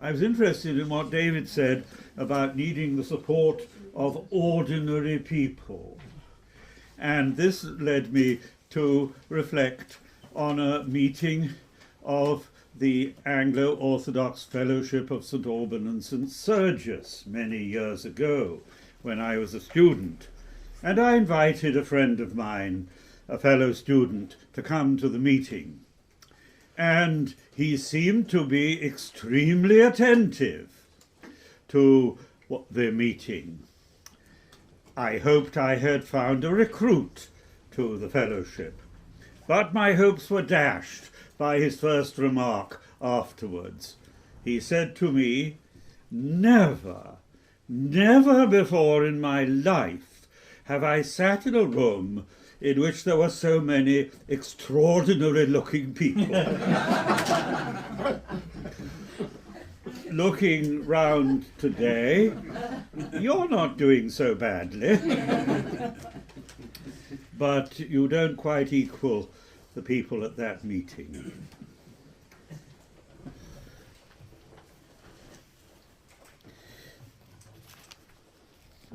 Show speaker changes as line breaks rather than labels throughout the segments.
I was interested in what David said about needing the support of ordinary people. And this led me to reflect on a meeting of the Anglo-Orthodox Fellowship of St. Alban and St. Sergius many years ago when I was a student. And I invited a friend of mine, a fellow student, to come to the meeting. And he seemed to be extremely attentive to the meeting. I hoped I had found a recruit to the fellowship, but my hopes were dashed by his first remark afterwards. He said to me, never before in my life have I sat in a room in which there were so many extraordinary-looking people. Looking round today, you're not doing so badly, but you don't quite equal the people at that meeting.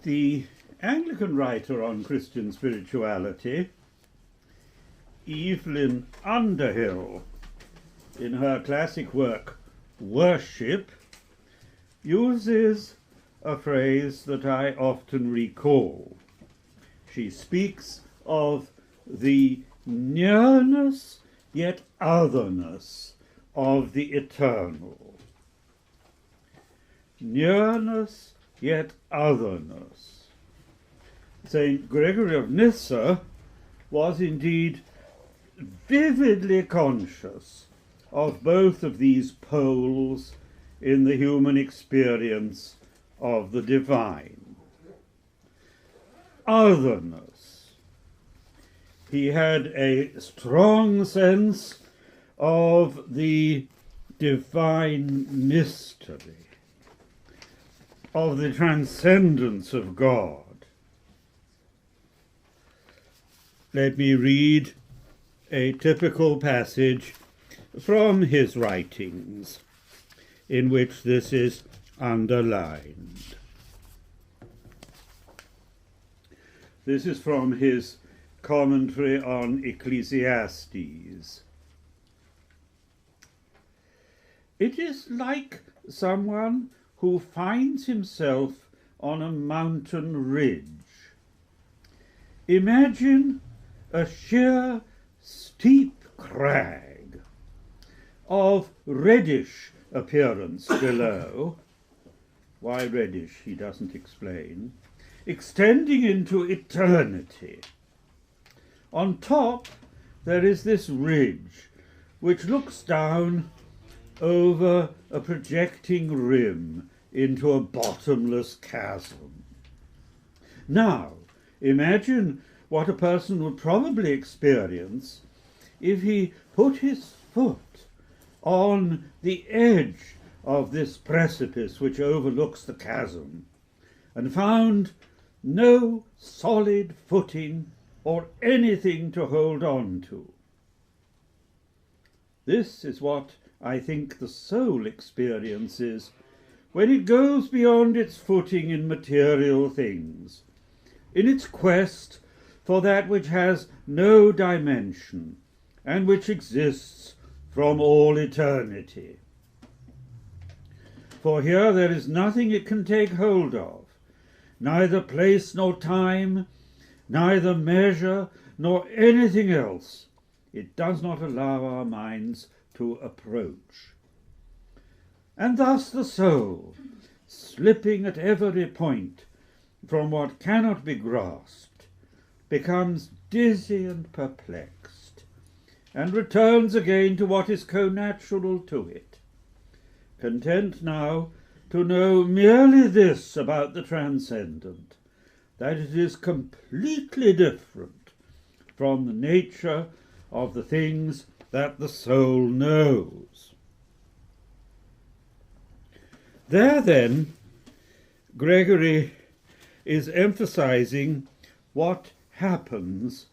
The Anglican writer on Christian spirituality, Evelyn Underhill, in her classic work, Worship, uses a phrase that I often recall. She speaks of the nearness yet otherness of the eternal. Nearness yet otherness. St. Gregory of Nissa was indeed vividly conscious of both of these poles in the human experience of the divine. Otherness. He had a strong sense of the divine mystery, of the transcendence of God. Let me read a typical passage from his writings in which this is underlined. This is from his commentary on Ecclesiastes. It is like someone who finds himself on a mountain ridge. Imagine a sheer, steep crag of reddish appearance below. Why reddish, he doesn't explain. Extending into eternity. On top, there is this ridge, which looks down over a projecting rim into a bottomless chasm. Now, imagine what a person would probably experience if he put his foot on the edge of this precipice which overlooks the chasm and found no solid footing or anything to hold on to. This is what I think the soul experiences when it goes beyond its footing in material things, in its quest for that which has no dimension and which exists from all eternity. For here there is nothing it can take hold of, neither place nor time, neither measure nor anything else. It does not allow our minds to approach. And thus the soul, slipping at every point from what cannot be grasped, becomes dizzy and perplexed, and returns again to what is connatural to it, content now to know merely this about the transcendent, that it is completely different from the nature of the things that the soul knows. There, then, Gregory is emphasizing what happens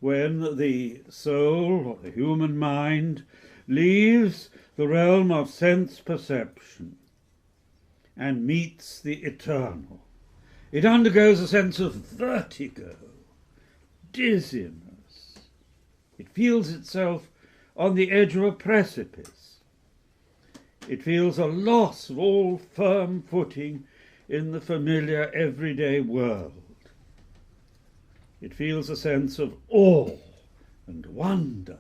when the soul or the human mind leaves the realm of sense perception and meets the eternal. It undergoes a sense of vertigo, dizziness. It feels itself on the edge of a precipice. It feels a loss of all firm footing in the familiar everyday world. It feels a sense of awe and wonder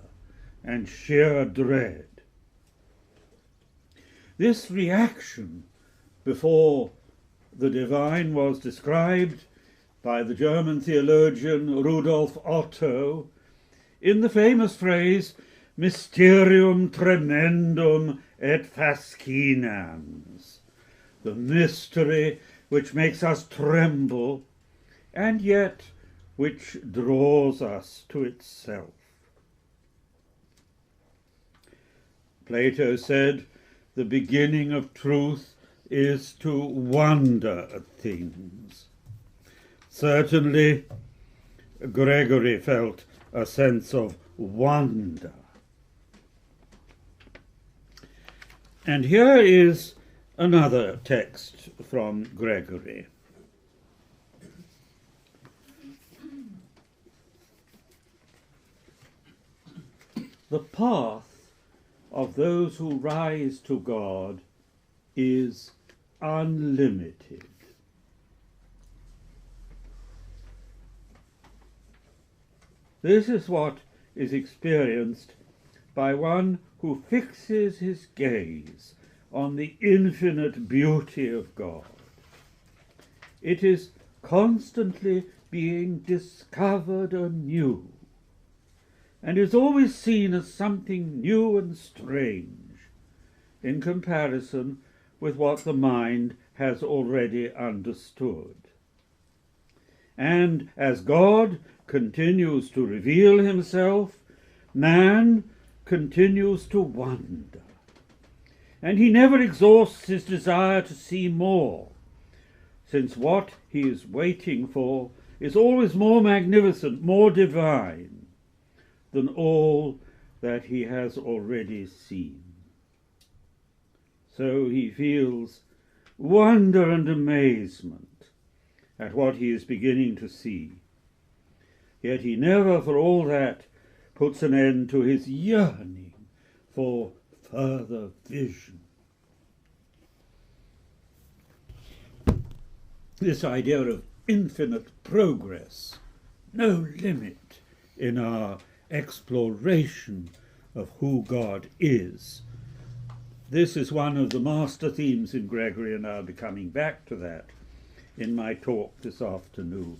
and sheer dread. This reaction before the divine was described by the German theologian Rudolf Otto in the famous phrase mysterium tremendum et fascinans, the mystery which makes us tremble and yet which draws us to itself. Plato said, the beginning of truth is to wonder at things. Certainly, Gregory felt a sense of wonder. And here is another text from Gregory. The path of those who rise to God is unlimited. This is what is experienced by one who fixes his gaze on the infinite beauty of God. It is constantly being discovered anew, and is always seen as something new and strange in comparison with what the mind has already understood. And as God continues to reveal himself, man continues to wonder. And he never exhausts his desire to see more, since what he is waiting for is always more magnificent, more divine than all that he has already seen. So he feels wonder and amazement at what he is beginning to see. Yet he never, for all that, puts an end to his yearning for further vision. This idea of infinite progress, no limit in our exploration of who God is. This is one of the master themes in Gregory, and I'll be coming back to that in my talk this afternoon.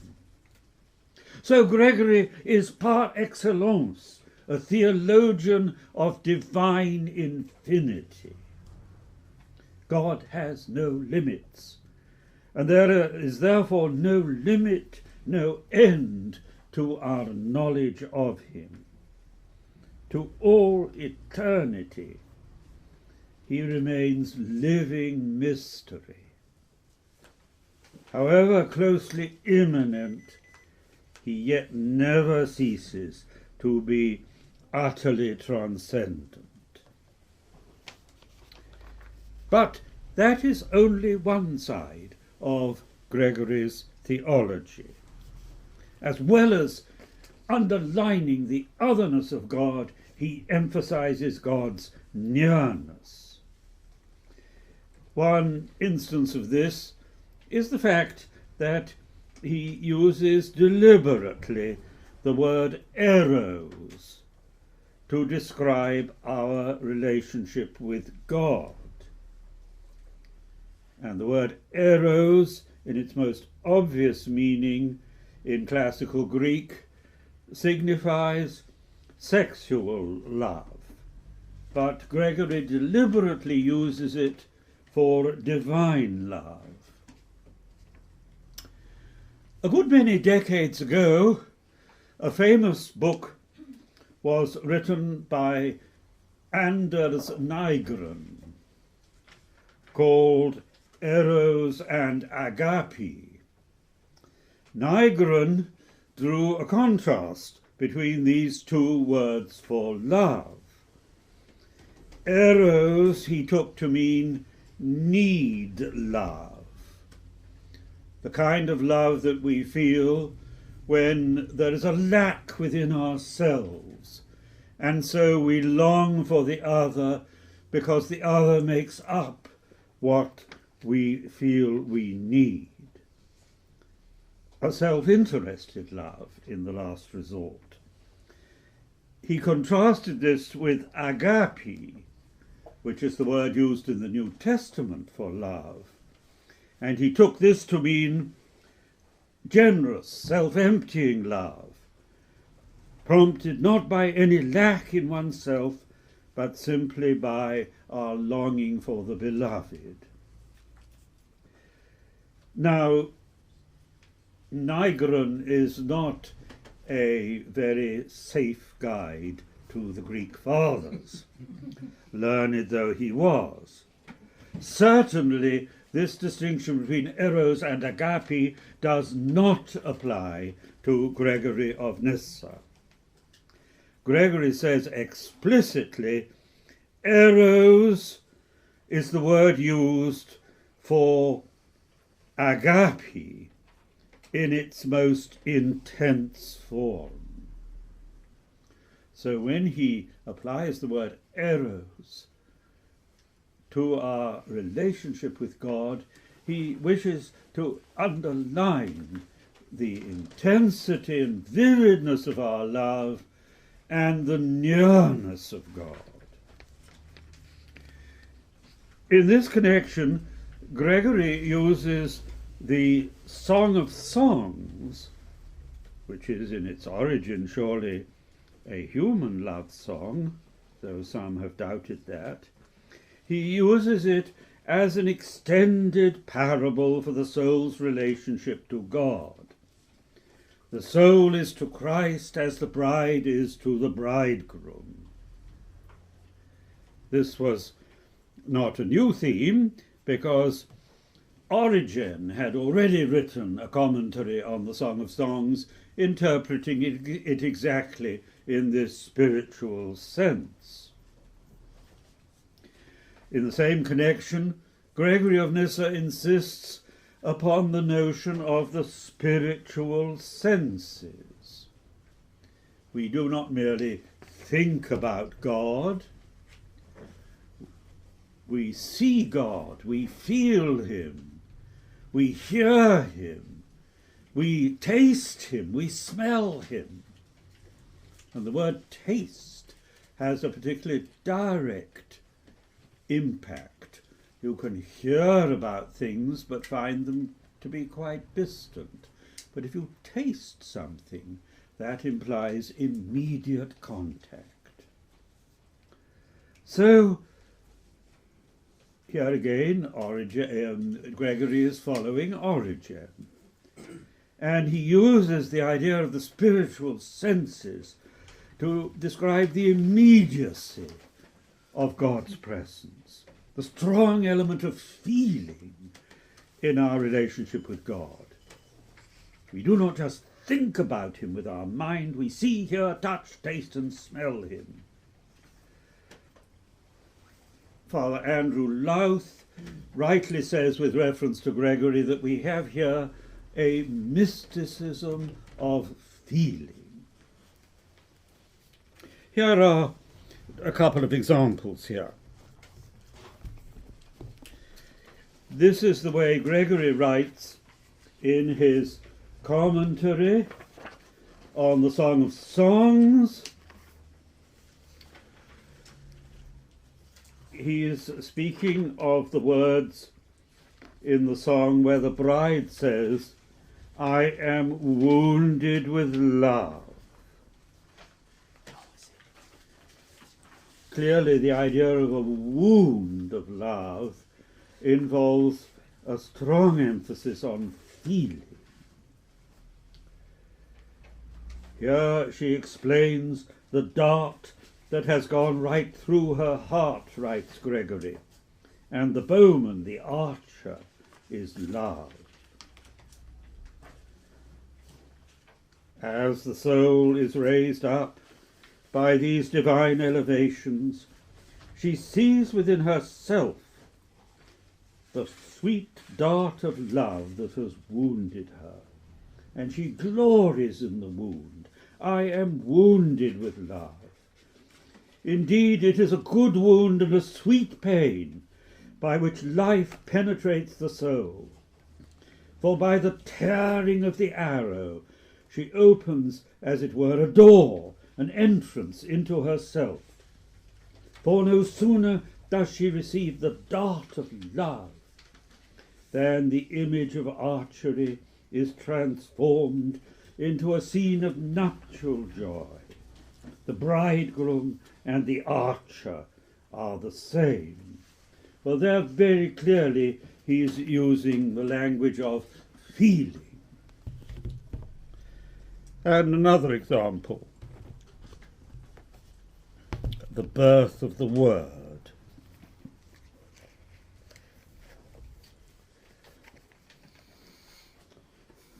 So Gregory is par excellence a theologian of divine infinity. God has no limits, and there is therefore no limit, no end to our knowledge of him. To all eternity, he remains living mystery. However closely immanent, he yet never ceases to be utterly transcendent. But that is only one side of Gregory's theology. As well as underlining the otherness of God, he emphasizes God's nearness. One instance of this is the fact that he uses deliberately the word eros to describe our relationship with God. And the word eros, in its most obvious meaning in classical Greek, signifies sexual love. But Gregory deliberately uses it for divine love. A good many decades ago, a famous book was written by Anders Nygren called Eros and Agape. Nygren drew a contrast between these two words for love. Eros he took to mean need love. The kind of love that we feel when there is a lack within ourselves, and so we long for the other because the other makes up what we feel we need. A self-interested love in the last resort. He contrasted this with agape, which is the word used in the New Testament for love, and he took this to mean generous, self-emptying love, prompted not by any lack in oneself, but simply by our longing for the beloved. Now, Nigron is not a very safe guide to the Greek fathers, learned though he was. Certainly, this distinction between Eros and agape does not apply to Gregory of Nyssa. Gregory says explicitly, Eros is the word used for agape in its most intense form. So when he applies the word Eros to our relationship with God, he wishes to underline the intensity and vividness of our love and the nearness of God. In this connection, Gregory uses the Song of Songs, which is in its origin surely a human love song, though some have doubted that. He uses it as an extended parable for the soul's relationship to God. The soul is to Christ as the bride is to the bridegroom. This was not a new theme, because Origen had already written a commentary on the Song of Songs, interpreting it exactly in this spiritual sense. In the same connection, Gregory of Nyssa insists upon the notion of the spiritual senses. We do not merely think about God, we see God, we feel him, we hear him, we taste him, we smell him. And the word taste has a particularly direct impact. You can hear about things but find them to be quite distant. But if you taste something, that implies immediate contact. So, here again, Gregory is following Origen. And he uses the idea of the spiritual senses to describe the immediacy of God's presence, the strong element of feeling in our relationship with God. We do not just think about him with our mind, we see, hear, touch, taste, and smell him. Father Andrew Louth rightly says, with reference to Gregory, that we have here a mysticism of feeling. Here are a couple of examples here. This is the way Gregory writes in his commentary on the Song of Songs. He is speaking of the words in the song where the bride says, "I am wounded with love." Clearly, the idea of a wound of love involves a strong emphasis on feeling. Here she explains the dart that has gone right through her heart, writes Gregory, and the bowman, the archer, is love. As the soul is raised up by these divine elevations, she sees within herself the sweet dart of love that has wounded her, and she glories in the wound. I am wounded with love. Indeed, it is a good wound and a sweet pain, by which life penetrates the soul. For by the tearing of the arrow, she opens, as it were, a door, an entrance into herself. For no sooner does she receive the dart of love than the image of archery is transformed into a scene of nuptial joy. The bridegroom and the archer are the same. Well, there very clearly he's using the language of feeling. And another example, the birth of the Word.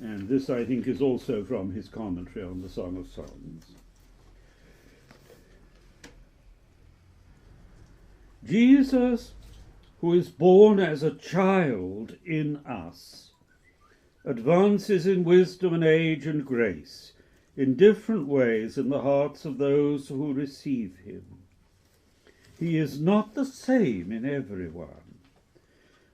And this, I think, is also from his commentary on the Song of Songs. Jesus, who is born as a child in us, advances in wisdom and age and grace in different ways in the hearts of those who receive him. He is not the same in everyone,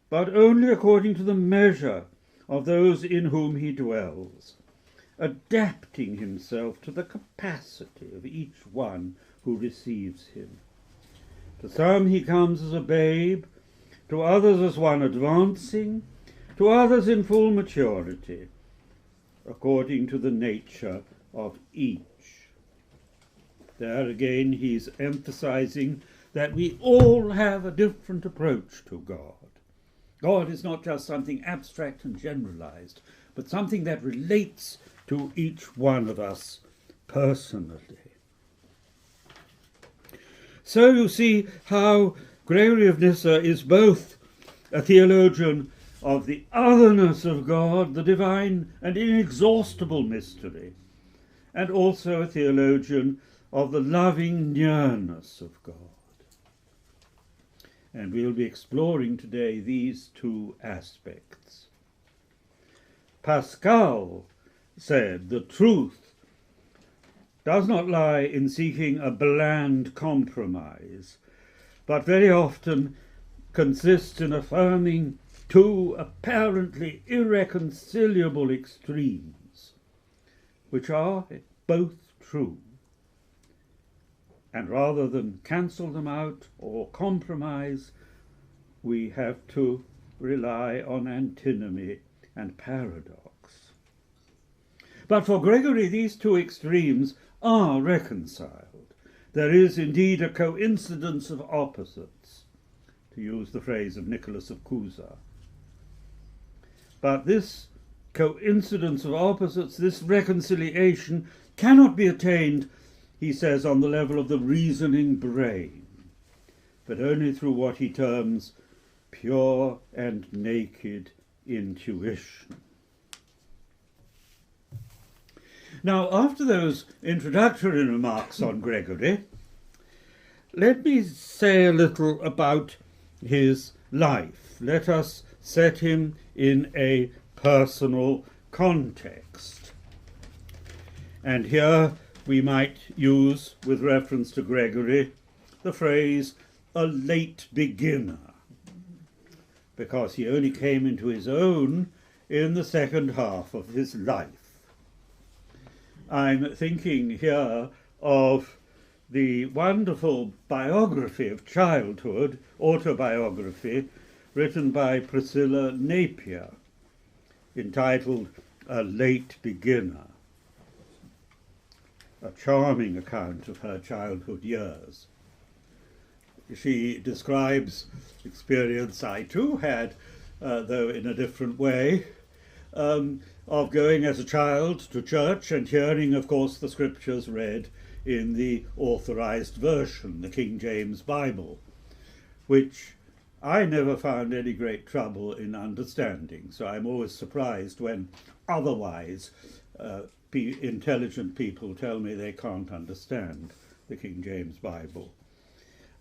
but only according to the measure of those in whom he dwells, adapting himself to the capacity of each one who receives him. To some he comes as a babe, to others as one advancing, to others in full maturity, according to the nature of each. There again he's emphasizing that we all have a different approach to God. God is not just something abstract and generalized, but something that relates to each one of us personally. So you see how Gregory of Nyssa is both a theologian of the otherness of God, the divine and inexhaustible mystery, and also a theologian of the loving nearness of God. And we'll be exploring today these two aspects. Pascal said the truth does not lie in seeking a bland compromise, but very often consists in affirming two apparently irreconcilable extremes, which are both true. And rather than cancel them out or compromise, we have to rely on antinomy and paradox. But for Gregory, these two extremes are reconciled. There is indeed a coincidence of opposites, to use the phrase of Nicholas of Cusa. But this coincidence of opposites, this reconciliation, cannot be attained, he says, on the level of the reasoning brain, but only through what he terms pure and naked intuition. Now, after those introductory remarks on Gregory, let me say a little about his life. Let us set him in a personal context. And here we might use, with reference to Gregory, the phrase a late beginner, because he only came into his own in the second half of his life. I'm thinking here of the wonderful biography of childhood, autobiography, written by Priscilla Napier, entitled A Late Beginner. A charming account of her childhood years. She describes experience I too had, though in a different way, of going as a child to church and hearing, of course, the scriptures read in the authorized version, the King James Bible, which I never found any great trouble in understanding. So I'm always surprised when otherwise intelligent people tell me they can't understand the King James Bible.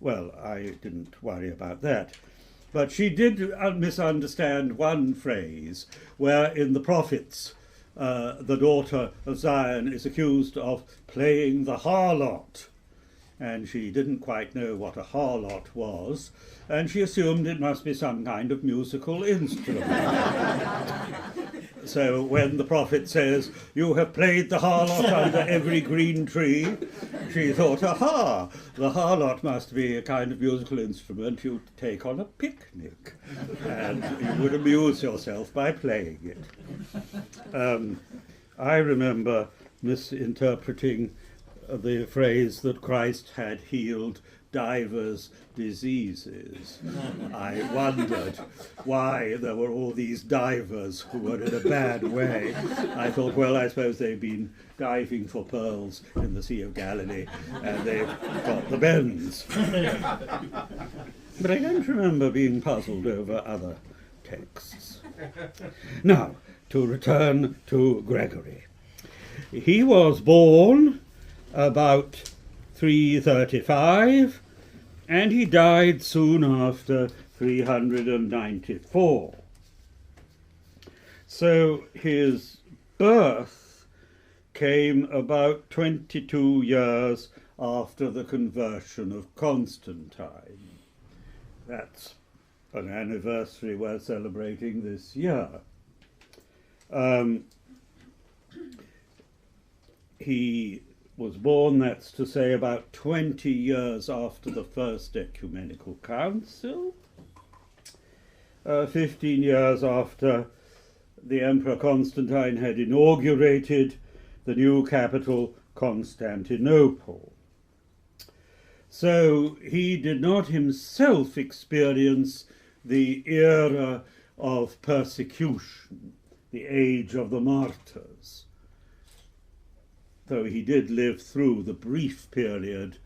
Well, I didn't worry about that. But she did misunderstand one phrase, where in the prophets the daughter of Zion is accused of playing the harlot. And she didn't quite know what a harlot was, and she assumed it must be some kind of musical instrument. So when the prophet says, "You have played the harlot under every green tree," she thought, aha, the harlot must be a kind of musical instrument you'd take on a picnic, and you would amuse yourself by playing it. I remember misinterpreting the phrase that Christ had healed divers diseases. I wondered why there were all these divers who were in a bad way. I thought, well, I suppose they've been diving for pearls in the Sea of Galilee and they've got the bends. But I don't remember being puzzled over other texts. Now, to return to Gregory. He was born about 335, and he died soon after 394. So his birth came about 22 years after the conversion of Constantine. That's an anniversary we're celebrating this year. He was born, that's to say, about 20 years after the First Ecumenical Council, 15 years after the Emperor Constantine had inaugurated the new capital, Constantinople. So he did not himself experience the era of persecution, the age of the martyrs, though he did live through the brief period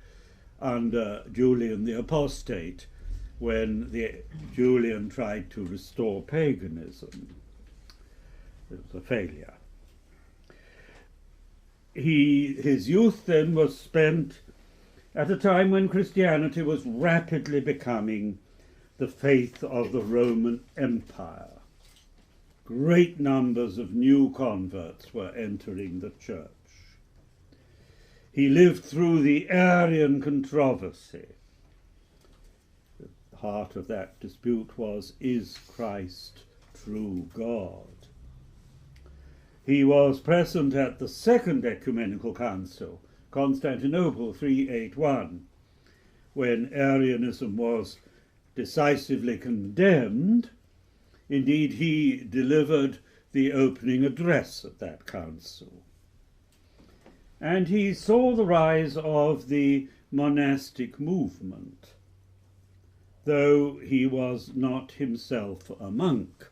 under Julian the Apostate, when Julian tried to restore paganism. It was a failure. His youth then was spent at a time when Christianity was rapidly becoming the faith of the Roman Empire. Great numbers of new converts were entering the church. He lived through the Arian controversy. The heart of that dispute was, is Christ true God? He was present at the Second Ecumenical Council, Constantinople 381, when Arianism was decisively condemned. Indeed, he delivered the opening address at that council. And he saw the rise of the monastic movement, though he was not himself a monk.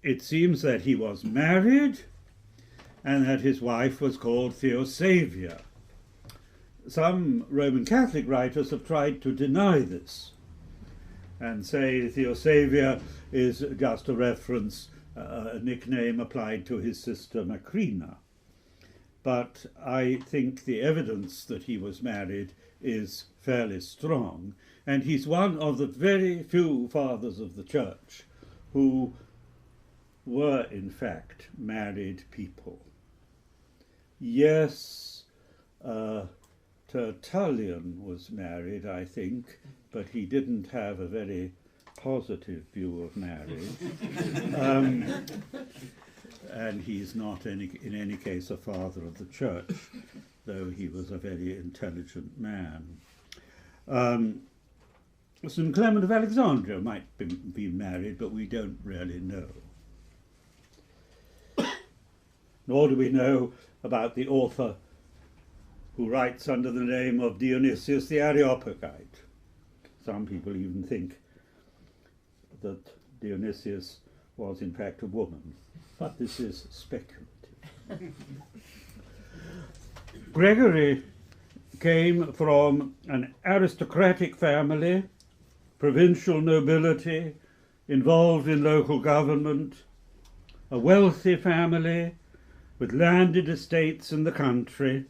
It seems that he was married and that his wife was called Theosavia. Some Roman Catholic writers have tried to deny this and say Theosavia is just a reference, a nickname applied to his sister Macrina. But I think the evidence that he was married is fairly strong, and he's one of the very few fathers of the church who were in fact married people. Yes, Tertullian was married, I think, but he didn't have a very positive view of marriage. And he's not in any case a father of the church, though he was a very intelligent man. St. Clement of Alexandria might be married, but we don't really know. Nor do we know about the author who writes under the name of Dionysius the Areopagite. Some people even think that Dionysius was in fact a woman, but this is speculative. Gregory came from an aristocratic family, provincial nobility, involved in local government, a wealthy family with landed estates in the country,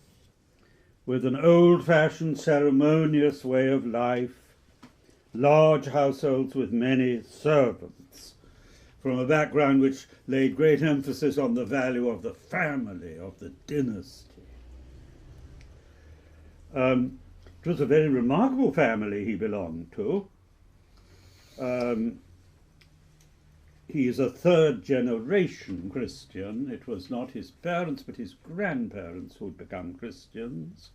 with an old-fashioned ceremonious way of life, large households with many servants, from a background which laid great emphasis on the value of the family, of the dynasty. It was a very remarkable family he belonged to. He is a third generation Christian. It was not his parents but his grandparents who had become Christians.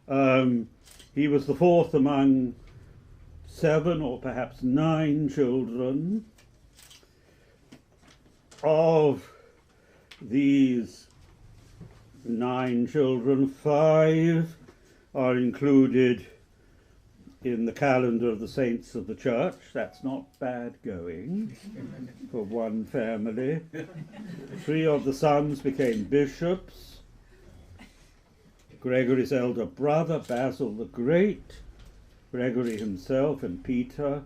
He was the fourth among 7 or perhaps 9 children. Of these 9 children, 5 are included in the calendar of the saints of the church. That's not bad going for one family. 3 of the sons became bishops. Gregory's elder brother, Basil the Great, Gregory himself and Peter.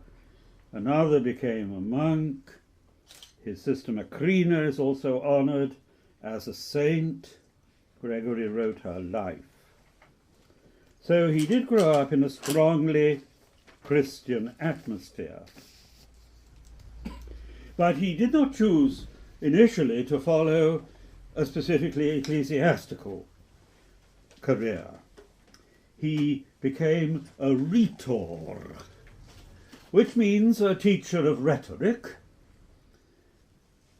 Another became a monk. His sister Macrina is also honored as a saint. Gregory wrote her life. So he did grow up in a strongly Christian atmosphere. But he did not choose initially to follow a specifically ecclesiastical career. He became a rhetor, which means a teacher of rhetoric,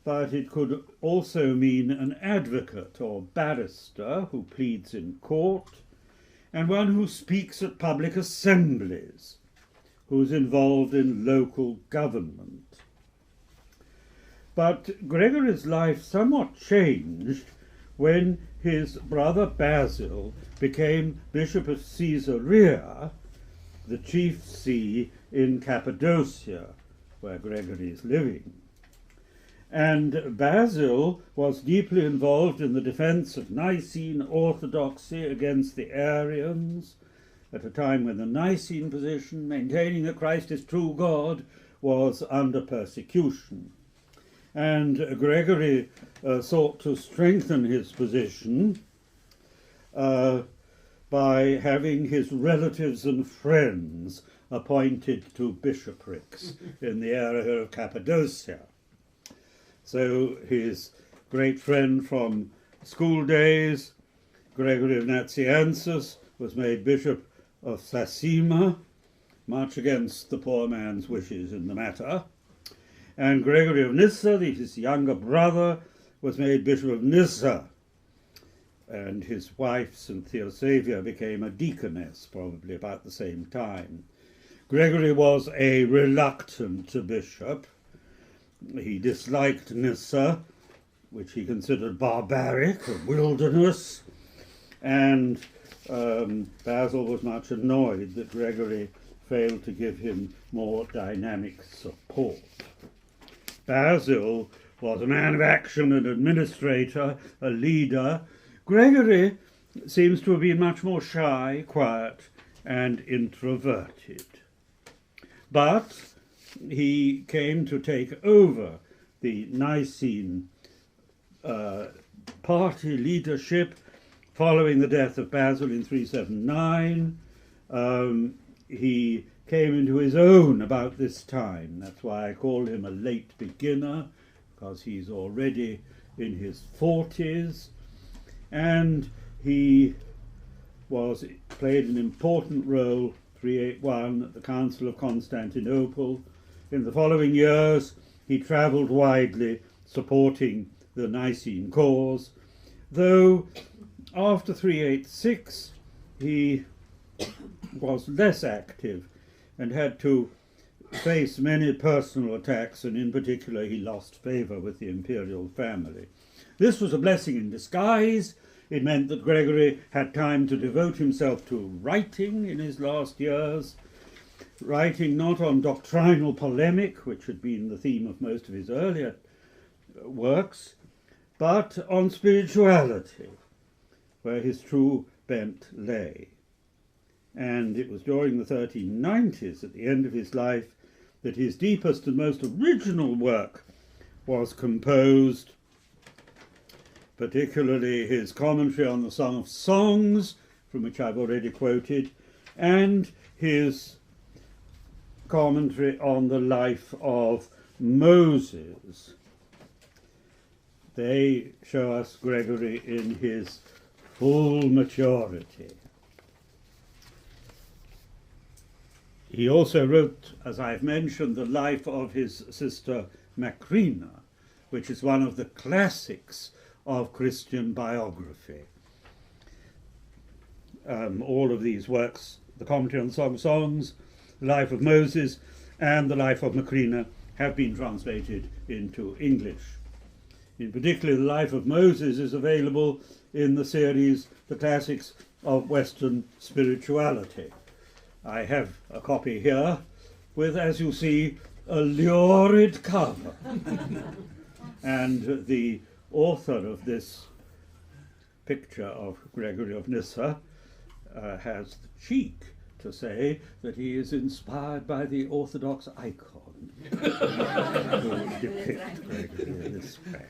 but it could also mean an advocate or barrister who pleads in court, and one who speaks at public assemblies, who's involved in local government. But Gregory's life somewhat changed when his brother Basil became Bishop of Caesarea, the chief see in Cappadocia, where Gregory is living. And Basil was deeply involved in the defense of Nicene orthodoxy against the Arians, at a time when the Nicene position, maintaining that Christ is true God, was under persecution. And Gregory sought to strengthen his position by having his relatives and friends appointed to bishoprics in the area of Cappadocia. So his great friend from school days, Gregory of Nazianzus, was made Bishop of Sassima, much against the poor man's wishes in the matter. And Gregory of Nissa, his younger brother, was made Bishop of Nissa. And his wife, St. Theosavia, became a deaconess, probably about the same time. Gregory was a reluctant bishop. He disliked Nissa, which he considered barbaric, a wilderness, and Basil was much annoyed that Gregory failed to give him more dynamic support. Basil was a man of action, an administrator, a leader. Gregory seems to have been much more shy, quiet, and introverted. But he came to take over the Nicene party leadership following the death of Basil in 379. He came into his own about this time. That's why I call him a late beginner, because he's already in his 40s. And he played an important role, 381, at the Council of Constantinople. In the following years, he travelled widely supporting the Nicene cause, though after 386 he was less active and had to face many personal attacks, and in particular he lost favour with the imperial family. This was a blessing in disguise. It meant that Gregory had time to devote himself to writing in his last years, writing not on doctrinal polemic, which had been the theme of most of his earlier works, but on spirituality, where his true bent lay. And it was during the 1390s, at the end of his life, that his deepest and most original work was composed, particularly his commentary on the Song of Songs, from which I've already quoted, and his commentary on the life of Moses. They show us Gregory in his full maturity. He also wrote, as I've mentioned, the life of his sister Macrina, which is one of the classics of Christian biography. All of these works, the commentary on the Song of Songs, the life of Moses, and the life of Macrina, have been translated into English. In particular, the life of Moses is available in the series The Classics of Western Spirituality. I have a copy here with, as you see, a lurid cover. And the author of this picture of Gregory of Nyssa has the cheek to say that he is inspired by the Orthodox icon to depict Gregory in this way.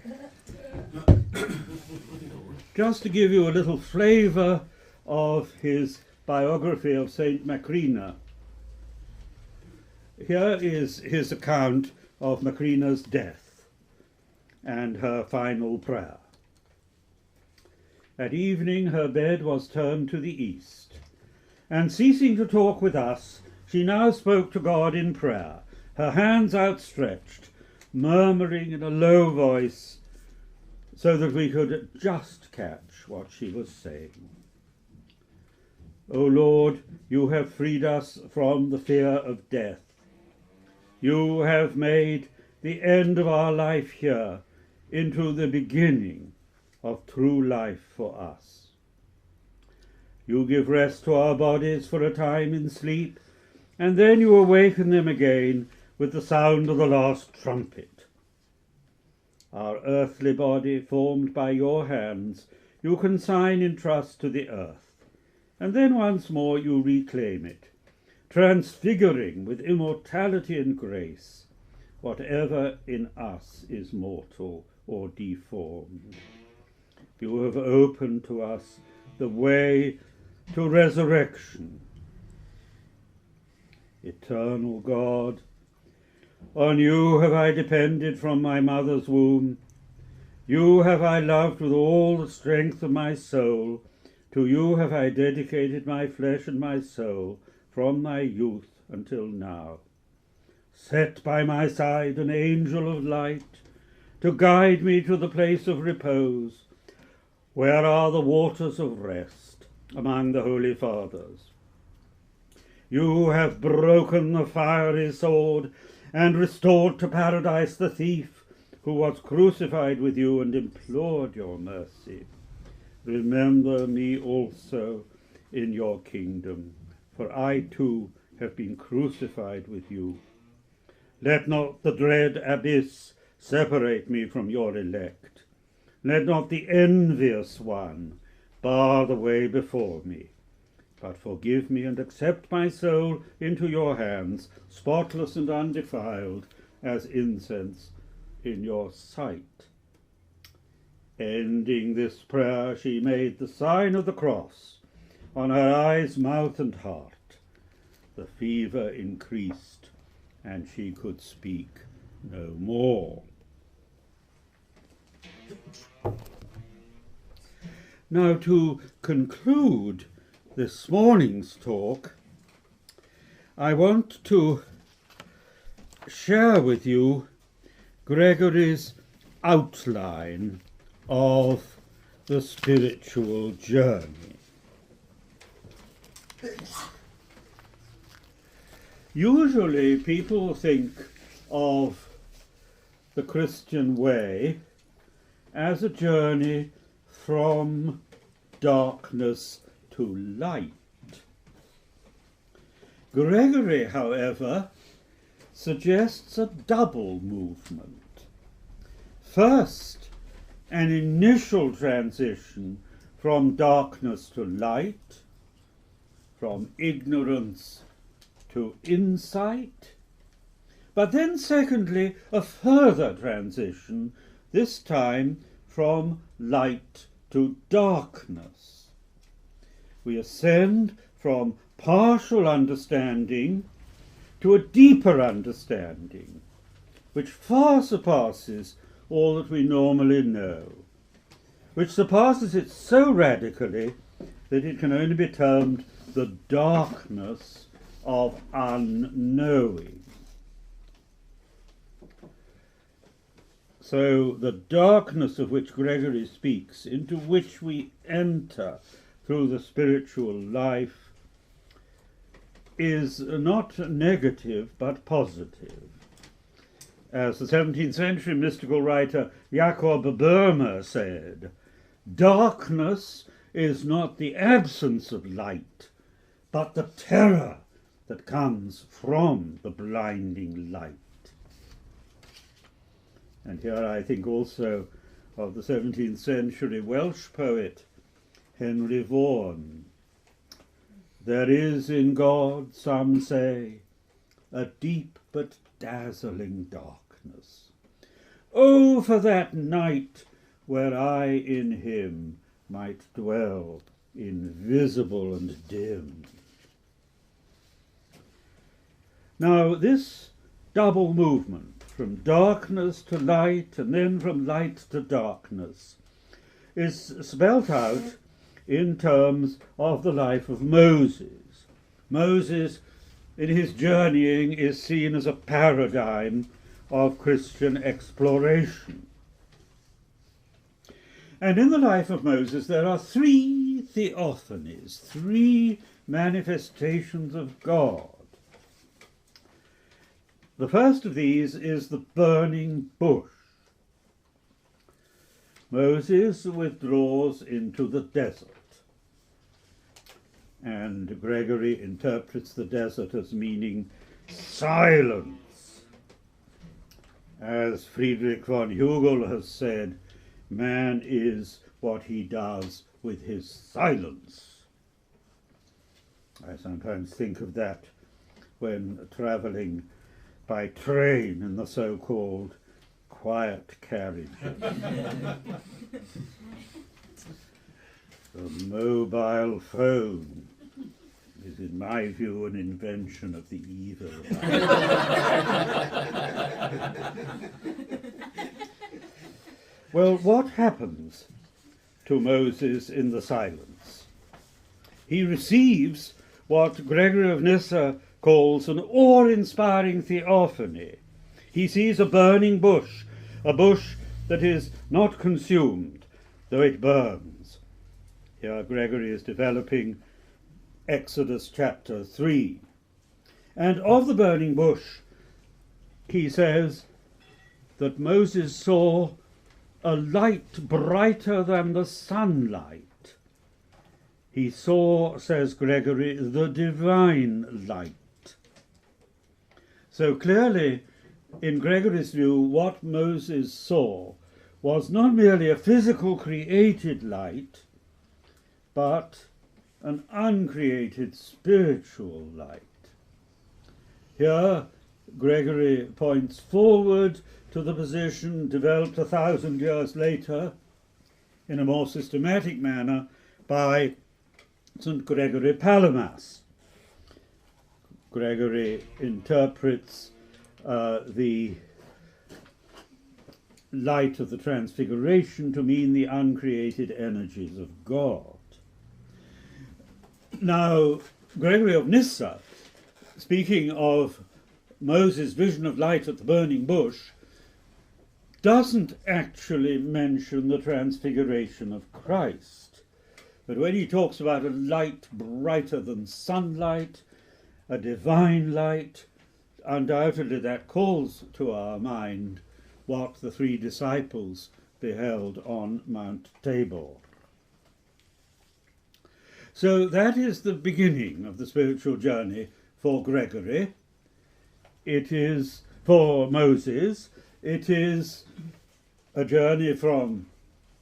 Just to give you a little flavour of his biography of Saint Macrina, here is his account of Macrina's death and her final prayer. At evening her bed was turned to the east, and ceasing to talk with us, she now spoke to God in prayer, her hands outstretched, murmuring in a low voice, so that we could just catch what she was saying. O Lord, you have freed us from the fear of death. You have made the end of our life here into the beginning of true life for us. You give rest to our bodies for a time in sleep, and then you awaken them again with the sound of the last trumpet. Our earthly body, formed by your hands, you consign in trust to the earth, and then once more you reclaim it, transfiguring with immortality and grace whatever in us is mortal or deformed. You have opened to us the way to resurrection. Eternal God, on you have I depended from my mother's womb. You have I loved with all the strength of my soul. To you have I dedicated my flesh and my soul from my youth until now. Set by my side an angel of light to guide me to the place of repose, where are the waters of rest among the holy fathers. You have broken the fiery sword and restored to paradise the thief who was crucified with you and implored your mercy. Remember me also in your kingdom, for I too have been crucified with you. Let not the dread abyss separate me from your elect. Let not the envious one bar the way before me, but forgive me and accept my soul into your hands, spotless and undefiled, as incense in your sight. Ending this prayer, she made the sign of the cross on her eyes, mouth, and heart. The fever increased, and she could speak no more. Now, to conclude this morning's talk, I want to share with you Gregory's outline of the spiritual journey. Usually people think of the Christian way as a journey from darkness to light. Gregory, however, suggests a double movement. First, an initial transition from darkness to light, from ignorance to insight, but then secondly, a further transition, this time from light to darkness. We ascend from partial understanding to a deeper understanding, which far surpasses all that we normally know, which surpasses it so radically that it can only be termed the darkness of unknowing. So the darkness of which Gregory speaks, into which we enter through the spiritual life, is not negative but positive. As the 17th century mystical writer Jacob Boehme said, darkness is not the absence of light, but the terror that comes from the blinding light. And here I think also of the 17th century Welsh poet Henry Vaughan. There is in God, some say, a deep but dazzling darkness. Oh, for that night where I in him might dwell, invisible and dim. Now this double movement, from darkness to light and then from light to darkness, is spelt out in terms of the life of Moses. Moses, in his journeying, is seen as a paradigm of Christian exploration. And in the life of Moses there are three theophanies, three manifestations of God. The first of these is the burning bush. Moses withdraws into the desert, and Gregory interprets the desert as meaning silence. As Friedrich von Hugel has said, man is what he does with his silence. I sometimes think of that when travelling by train in the so-called quiet carriage. The mobile phone is, in my view, an invention of the evil. Well, what happens to Moses in the silence? He receives what Gregory of Nyssa calls an awe-inspiring theophany. He sees a burning bush, a bush that is not consumed, though it burns. Here Gregory is developing Exodus chapter 3. And of the burning bush, he says that Moses saw a light brighter than the sunlight. He saw, says Gregory, the divine light. So clearly, in Gregory's view, what Moses saw was not merely a physical created light, but an uncreated spiritual light. Here, Gregory points forward to the position developed 1,000 years later in a more systematic manner by St. Gregory Palamas. Gregory interprets the light of the Transfiguration to mean the uncreated energies of God. Now, Gregory of Nyssa, speaking of Moses' vision of light at the burning bush, doesn't actually mention the Transfiguration of Christ. But when he talks about a light brighter than sunlight, a divine light, undoubtedly that calls to our mind what the three disciples beheld on Mount Tabor. So that is the beginning of the spiritual journey for Gregory. It is for Moses. It is a journey from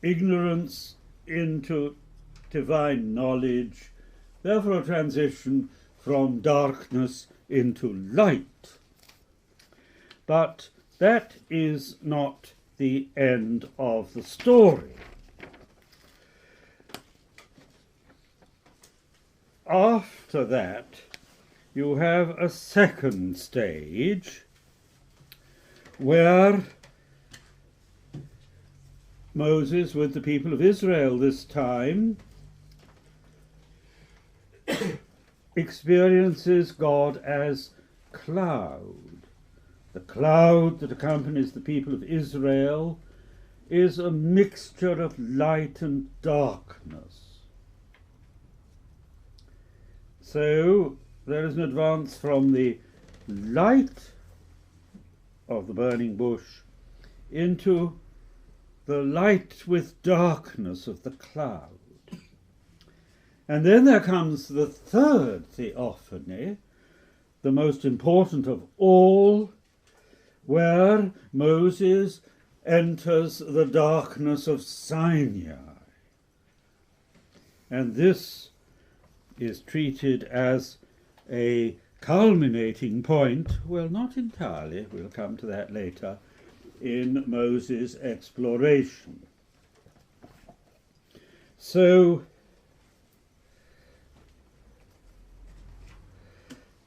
ignorance into divine knowledge, therefore a transition from darkness into light. But that is not the end of the story. After that, you have a second stage where Moses, with the people of Israel this time, experiences God as cloud. The cloud that accompanies the people of Israel is a mixture of light and darkness. So there is an advance from the light of the burning bush into the light with darkness of the cloud. And then there comes the third theophany, the most important of all, where Moses enters the darkness of Sinai. And this is treated as a culminating point, well, not entirely, we'll come to that later, in Moses' exploration. So,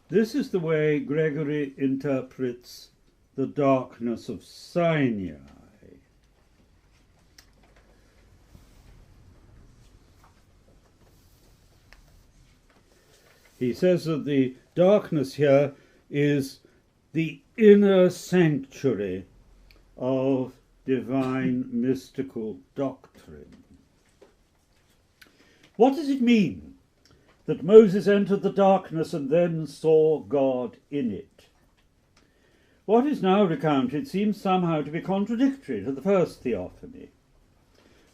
this is the way Gregory interprets the darkness of Sinai. He says that the darkness here is the inner sanctuary of divine mystical doctrine. What does it mean that Moses entered the darkness and then saw God in it? What is now recounted seems somehow to be contradictory to the first theophany.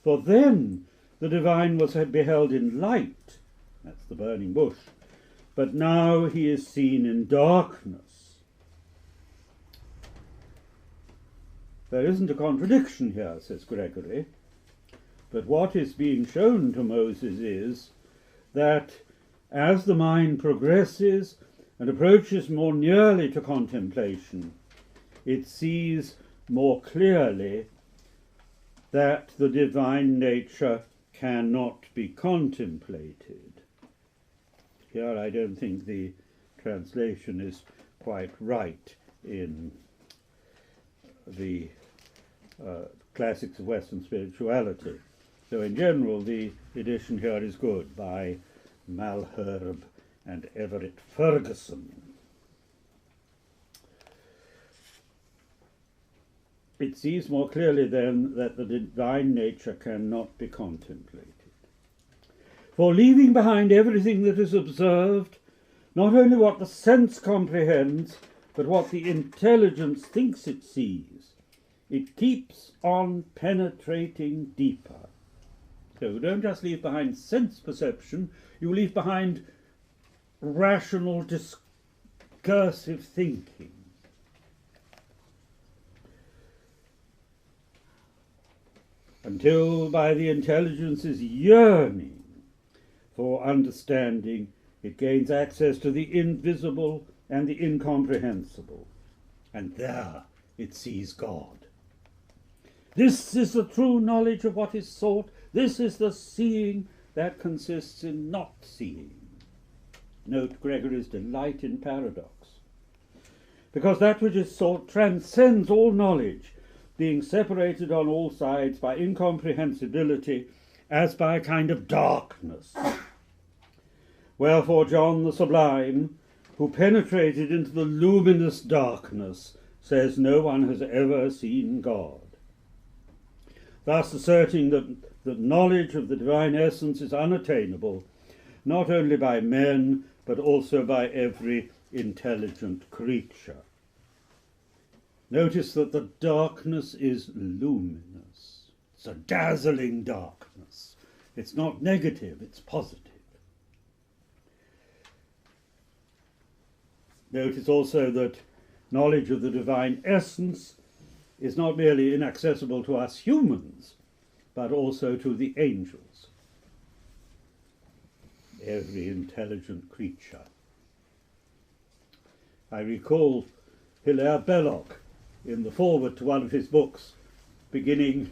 For then the divine was beheld in light, that's the burning bush, but now he is seen in darkness. There isn't a contradiction here, says Gregory, but what is being shown to Moses is that as the mind progresses and approaches more nearly to contemplation, it sees more clearly that the divine nature cannot be contemplated. Here I don't think the translation is quite right in the Classics of Western Spirituality. So in general the edition here is good by Malherbe and Everett Ferguson. It sees more clearly then that the divine nature cannot be contemplated. For leaving behind everything that is observed, not only what the sense comprehends, but what the intelligence thinks it sees, it keeps on penetrating deeper. So you don't just leave behind sense perception, you leave behind rational discursive thinking. Until by the intelligence's yearning for understanding, it gains access to the invisible and the incomprehensible. And there it sees God. This is the true knowledge of what is sought. This is the seeing that consists in not seeing. Note Gregory's delight in paradox. Because that which is sought transcends all knowledge, being separated on all sides by incomprehensibility as by a kind of darkness. Wherefore John the Sublime, who penetrated into the luminous darkness, says no one has ever seen God. Thus asserting that knowledge of the divine essence is unattainable, not only by men, but also by every intelligent creature. Notice that the darkness is luminous. It's a dazzling darkness. It's not negative, it's positive. Notice also that knowledge of the divine essence is not merely inaccessible to us humans, but also to the angels, every intelligent creature. I recall Hilaire Belloc in the foreword to one of his books, beginning,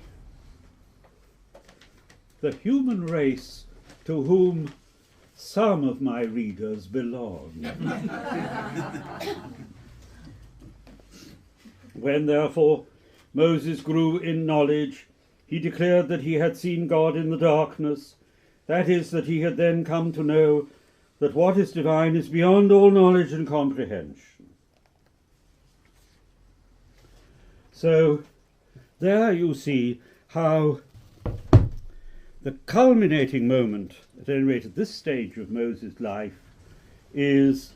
"The human race to whom some of my readers belong. When therefore Moses grew in knowledge, he declared that he had seen God in the darkness, that is, that he had then come to know that what is divine is beyond all knowledge and comprehension. So there you see how the culminating moment, at any rate at this stage of Moses' life, is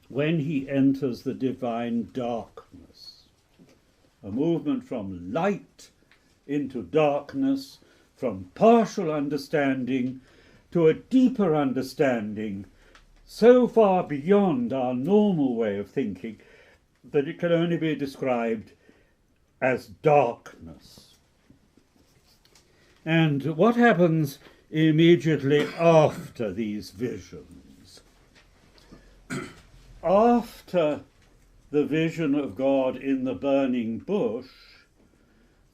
when he enters the divine darkness, a movement from light into darkness, from partial understanding to a deeper understanding, so far beyond our normal way of thinking that it can only be described as darkness. And what happens immediately after these visions? After the vision of God in the burning bush,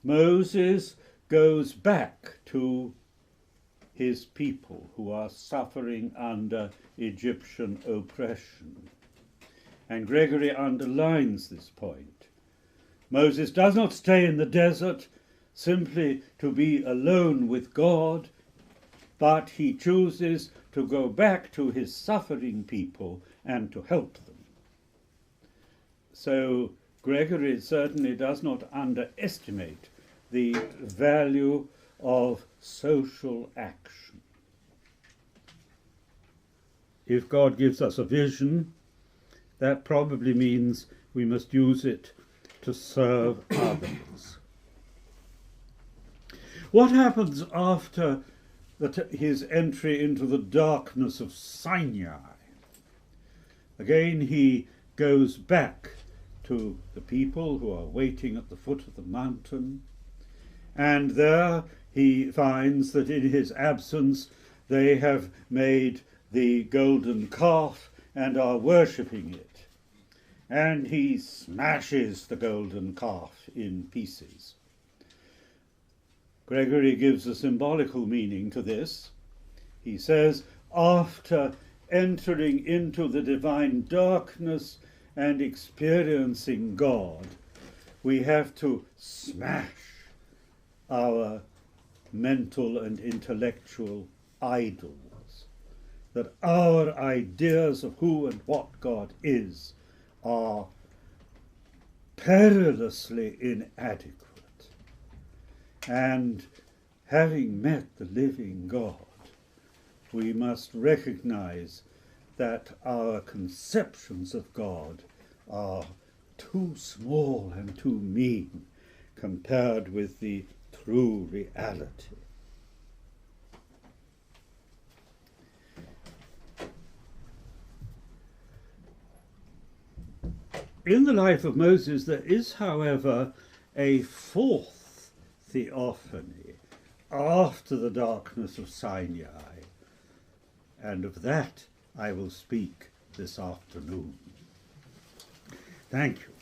Moses goes back to his people who are suffering under Egyptian oppression. And Gregory underlines this point. Moses does not stay in the desert simply to be alone with God, but he chooses to go back to his suffering people and to help them. So Gregory certainly does not underestimate the value of social action. If God gives us a vision, that probably means we must use it to serve others. What happens after his entry into the darkness of Sinai? Again, he goes back to the people who are waiting at the foot of the mountain, and there he finds that in his absence they have made the golden calf and are worshipping it. And he smashes the golden calf in pieces. Gregory gives a symbolical meaning to this. He says, after entering into the divine darkness and experiencing God, we have to smash our mental and intellectual idols, that our ideas of who and what God is are perilously inadequate. And having met the living God, we must recognize that our conceptions of God are too small and too mean compared with the true reality. In the life of Moses, there is, however, a fourth theophany after the darkness of Sinai, and of that I will speak this afternoon. Thank you.